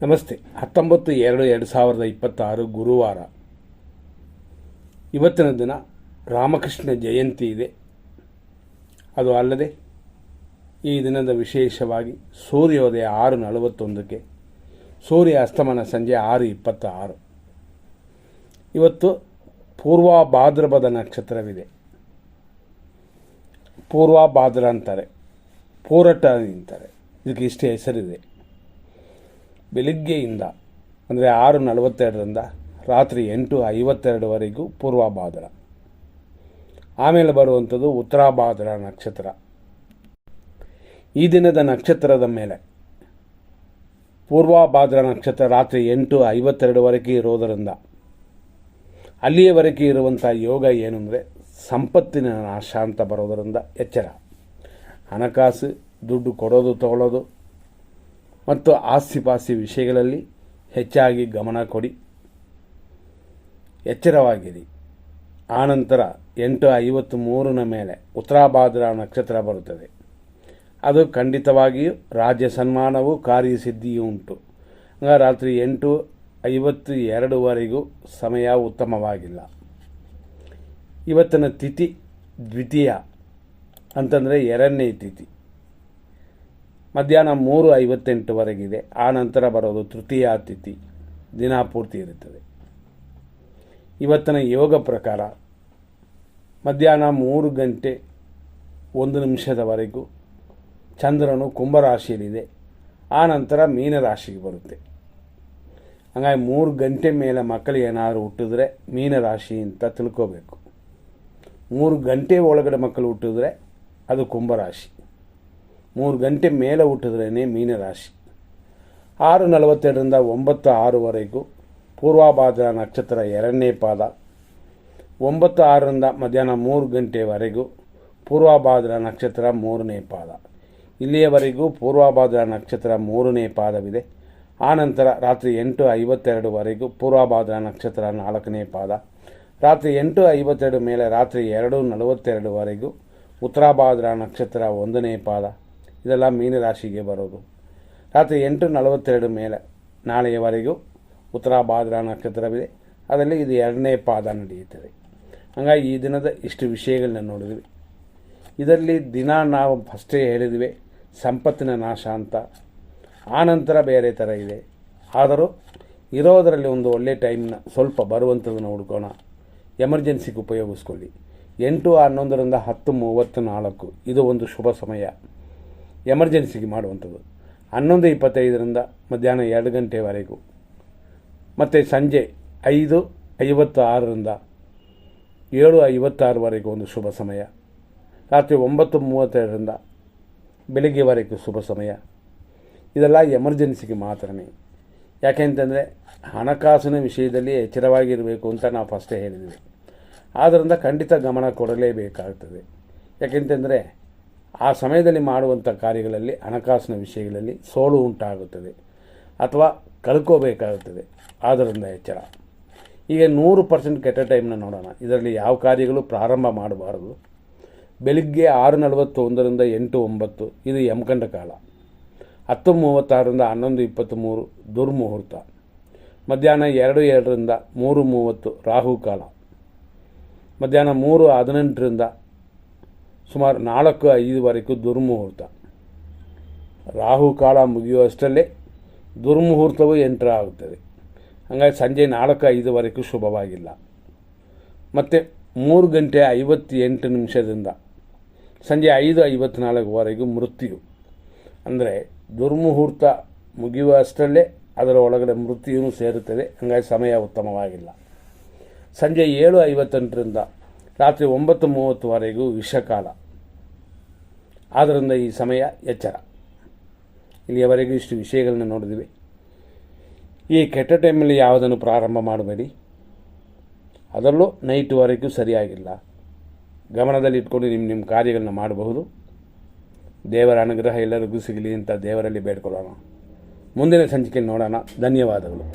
ನಮಸ್ತೆ. 19/2/2026 ಗುರುವಾರ. ಇವತ್ತಿನ ದಿನ ರಾಮಕೃಷ್ಣ ಜಯಂತಿ ಇದೆ. ಅದು ಅಲ್ಲದೆ ಈ ದಿನದ ವಿಶೇಷವಾಗಿ ಸೂರ್ಯೋದಯ 6:41, ಸೂರ್ಯ ಅಸ್ತಮನ ಸಂಜೆ 6:26. ಇವತ್ತು ಪೂರ್ವ ಭಾದ್ರಪದ ನಕ್ಷತ್ರವಿದೆ. ಪೂರ್ವ ಭಾದ್ರ ಅಂತಾರೆ, ಪೂರಟ ಅಂತಾರೆ. ಇದಕ್ಕೆ ಇಷ್ಟೇ ಹೆಸರಿದೆ. ಬೆಳಿಗ್ಗೆಯಿಂದ ಅಂದರೆ 6:42ರಿಂದ ರಾತ್ರಿ 8:52ವರೆಗೂ ಪೂರ್ವ ಭಾದ್ರ. ಆಮೇಲೆ ಬರುವಂಥದ್ದು ಉತ್ತರ ಭಾದ್ರ ನಕ್ಷತ್ರ. ಈ ದಿನದ ನಕ್ಷತ್ರದ ಮೇಲೆ ಪೂರ್ವ ಭಾದ್ರ ನಕ್ಷತ್ರ ರಾತ್ರಿ 8:52ವರೆಗೆ ಇರೋದರಿಂದ ಅಲ್ಲಿಯವರೆಗೆ ಇರುವಂಥ ಯೋಗ ಏನು ಅಂದರೆ ಸಂಪತ್ತಿನ ನಾಶ ಅಂತ ಬರೋದರಿಂದ ಎಚ್ಚರ. ಹಣಕಾಸು, ದುಡ್ಡು ಕೊಡೋದು ತಗೊಳ್ಳೋದು ಮತ್ತು ಆಸ್ತಿಪಾಸ್ತಿ ವಿಷಯಗಳಲ್ಲಿ ಹೆಚ್ಚಾಗಿ ಗಮನ ಕೊಡಿ, ಎಚ್ಚರವಾಗಿರಿ. ಆನಂತರ 8:53ನ ಮೇಲೆ ಉತ್ತರಾಭಾದ್ರ ನಕ್ಷತ್ರ ಬರುತ್ತದೆ. ಅದು ಖಂಡಿತವಾಗಿಯೂ ರಾಜ್ಯ ಸನ್ಮಾನವೂ ಕಾರ್ಯಸಿದ್ಧಿಯೂ ಉಂಟು. ರಾತ್ರಿ 8:52ವರೆಗೂ ಸಮಯ ಉತ್ತಮವಾಗಿಲ್ಲ. ಇವತ್ತಿನ ತಿಥಿ ದ್ವಿತೀಯ ಅಂತಂದರೆ ಎರಡನೇ ತಿಥಿ. ಮಧ್ಯಾಹ್ನ 3:58ವರೆಗಿದೆ. ಆ ನಂತರ ಬರೋದು ತೃತೀಯ ತಿಥಿ, ದಿನ ಪೂರ್ತಿ ಇರುತ್ತದೆ. ಇವತ್ತಿನ ಯೋಗ ಪ್ರಕಾರ ಮಧ್ಯಾಹ್ನ 3:01ವರೆಗೂ ಚಂದ್ರನು ಕುಂಭರಾಶಿಯಲ್ಲಿದೆ. ಆ ನಂತರ ಮೀನರಾಶಿಗೆ ಬರುತ್ತೆ. ಹಾಗಾಗಿ 3 ಗಂಟೆ ಮೇಲೆ ಮಕ್ಕಳಿಗೆ ಏನಾದರೂ ಹುಟ್ಟಿದ್ರೆ ಮೀನರಾಶಿ ಅಂತ ತಿಳ್ಕೋಬೇಕು. 3 ಗಂಟೆ ಒಳಗಡೆ ಮಕ್ಕಳು ಹುಟ್ಟಿದ್ರೆ ಅದು ಕುಂಭರಾಶಿ. 3 ಗಂಟೆ ಮೇಲೆ ಹುಟ್ಟಿದ್ರೇ ಮೀನರಾಶಿ. 6:42ರಿಂದ 9:06ವರೆಗೂ ಪೂರ್ವಭಾದ್ರ ನಕ್ಷತ್ರ ಎರಡನೇ ಪಾದ. 9:06ರಿಂದ ಮಧ್ಯಾಹ್ನ 3 ಗಂಟೆವರೆಗೂ ಪೂರ್ವಭಾದ್ರ ನಕ್ಷತ್ರ ಮೂರನೇ ಪಾದ. ಇಲ್ಲಿಯವರೆಗೂ ಪೂರ್ವಭಾದ್ರ ನಕ್ಷತ್ರ ಮೂರನೇ ಪಾದವಿದೆ. ಆನಂತರ ರಾತ್ರಿ 8:52ವರೆಗೂ ಪೂರ್ವಭಾದ್ರ ನಕ್ಷತ್ರ ನಾಲ್ಕನೇ ಪಾದ. ರಾತ್ರಿ 8:52 ಮೇಲೆ ರಾತ್ರಿ 2:42ವರೆಗೂ ಉತ್ತರಾಭಾದ್ರ ನಕ್ಷತ್ರ ಒಂದನೇ ಪಾದ. ಇದೆಲ್ಲ ಮೀನರಾಶಿಗೆ ಬರೋದು. ರಾತ್ರಿ 8:42 ಮೇಲೆ ನಾಳೆಯವರೆಗೂ ಉತ್ತರಾಭಾದ್ರ ನಕ್ಷತ್ರವಿದೆ. ಅದರಲ್ಲಿ ಇದು ಎರಡನೇ ಪಾದ ನಡೆಯುತ್ತದೆ. ಹಾಗಾಗಿ ಈ ದಿನದ ಇಷ್ಟು ವಿಷಯಗಳನ್ನ ನೋಡಿದ್ವಿ. ಇದರಲ್ಲಿ ದಿನ ನಾವು ಫಸ್ಟೇ ಹೇಳಿದ್ವಿ ಸಂಪತ್ತಿನ ನಾಶ ಅಂತ. ಆನಂತರ ಬೇರೆ ಥರ ಇದೆ. ಆದರೂ ಇರೋದರಲ್ಲಿ ಒಂದು ಒಳ್ಳೆಯ ಟೈಮ್ನ ಸ್ವಲ್ಪ ಬರುವಂಥದ್ದನ್ನು ಹುಡ್ಕೋಣ. ಎಮರ್ಜೆನ್ಸಿಗೆ ಉಪಯೋಗಿಸ್ಕೊಳ್ಳಿ. 8:11ರಿಂದ 10:34 ಇದು ಒಂದು ಶುಭ ಸಮಯ ಎಮರ್ಜೆನ್ಸಿಗೆ ಮಾಡುವಂಥದ್ದು. 11:25ರಿಂದ ಮಧ್ಯಾಹ್ನ 2 ಗಂಟೆವರೆಗೂ, ಮತ್ತು ಸಂಜೆ 5:56ರಿಂದ 7:56ವರೆಗೂ ಒಂದು ಶುಭ ಸಮಯ. ರಾತ್ರಿ 9:32ರಿಂದ ಬೆಳಗ್ಗೆವರೆಗೂ ಶುಭ ಸಮಯ. ಇದೆಲ್ಲ ಎಮರ್ಜೆನ್ಸಿಗೆ ಮಾತ್ರನೇ. ಯಾಕೆಂತಂದರೆ ಹಣಕಾಸಿನ ವಿಷಯದಲ್ಲಿ ಎಚ್ಚರವಾಗಿರಬೇಕು ಅಂತ ನಾವು ಫಸ್ಟೇ ಹೇಳಿದ್ವಿ. ಆದ್ದರಿಂದ ಖಂಡಿತ ಗಮನ ಕೊಡಲೇಬೇಕಾಗುತ್ತದೆ. ಯಾಕೆಂತಂದರೆ ಆ ಸಮಯದಲ್ಲಿ ಮಾಡುವಂಥ ಕಾರ್ಯಗಳಲ್ಲಿ ಹಣಕಾಸಿನ ವಿಷಯಗಳಲ್ಲಿ ಸೋಲು ಉಂಟಾಗುತ್ತದೆ ಅಥವಾ ಕಳ್ಕೋಬೇಕಾಗುತ್ತದೆ. ಆದ್ದರಿಂದ ಎಚ್ಚರ. ಈಗ 100% ಕೆಟ್ಟ ಟೈಮ್ನ ನೋಡೋಣ. ಇದರಲ್ಲಿ ಯಾವ ಕಾರ್ಯಗಳು ಪ್ರಾರಂಭ ಮಾಡಬಾರದು. ಬೆಳಿಗ್ಗೆ 6:41ರಿಂದ 8:09 ಇದು ಯಮಕಂಡ ಕಾಲ. 10:36ರಿಂದ 11:23 ದುರ್ಮುಹೂರ್ತ. ಮಧ್ಯಾಹ್ನ 2:02ರಿಂದ 3:30 ರಾಹುಕಾಲ. ಮಧ್ಯಾಹ್ನ 3:18ರಿಂದ ಸುಮಾರು 4:05ವರೆಗೂ ದುರ್ಮುಹೂರ್ತ. ರಾಹುಕಾಲ ಮುಗಿಯುವಷ್ಟರಲ್ಲೇ ದುರ್ಮುಹೂರ್ತವು ಎಂಟರ್ ಆಗುತ್ತದೆ. ಹಾಗಾಗಿ ಸಂಜೆ 4:05ವರೆಗೂ ಶುಭವಾಗಿಲ್ಲ. ಮತ್ತು 3:58 ಸಂಜೆ 5:54ವರೆಗೂ ಮೃತ್ಯು. ಅಂದರೆ ದುರ್ಮುಹೂರ್ತ ಮುಗಿಯುವಷ್ಟರಲ್ಲೇ ಅದರ ಒಳಗಡೆ ಮೃತ್ಯುವು ಸೇರುತ್ತದೆ. ಹಾಗಾಗಿ ಸಮಯ ಉತ್ತಮವಾಗಿಲ್ಲ. ಸಂಜೆ 7:58ರಿಂದ ರಾತ್ರಿ 9:30ವರೆಗೂ ವಿಷಕಾಲ. ಆದ್ದರಿಂದ ಈ ಸಮಯ ಎಚ್ಚರ. ಇಲ್ಲಿಯವರೆಗೂ ಇಷ್ಟು ವಿಷಯಗಳನ್ನ ನೋಡಿದ್ವಿ. ಈ ಕೆಟ್ಟ ಟೈಮಲ್ಲಿ ಯಾವುದನ್ನು ಪ್ರಾರಂಭ ಮಾಡಬೇಡಿ. ಅದರಲ್ಲೂ ನೈಟ್ವರೆಗೂ ಸರಿಯಾಗಿಲ್ಲ. ಗಮನದಲ್ಲಿ ಇಟ್ಕೊಂಡು ನಿಮ್ಮ ಕಾರ್ಯಗಳನ್ನ ಮಾಡಬಹುದು. ದೇವರ ಅನುಗ್ರಹ ಎಲ್ಲರಿಗೂ ಸಿಗಲಿ ಅಂತ ದೇವರಲ್ಲಿ ಬೇಡ್ಕೊಳ್ಳೋಣ. ಮುಂದಿನ ಸಂಚಿಕೆಯಲ್ಲಿ ನೋಡೋಣ. ಧನ್ಯವಾದಗಳು.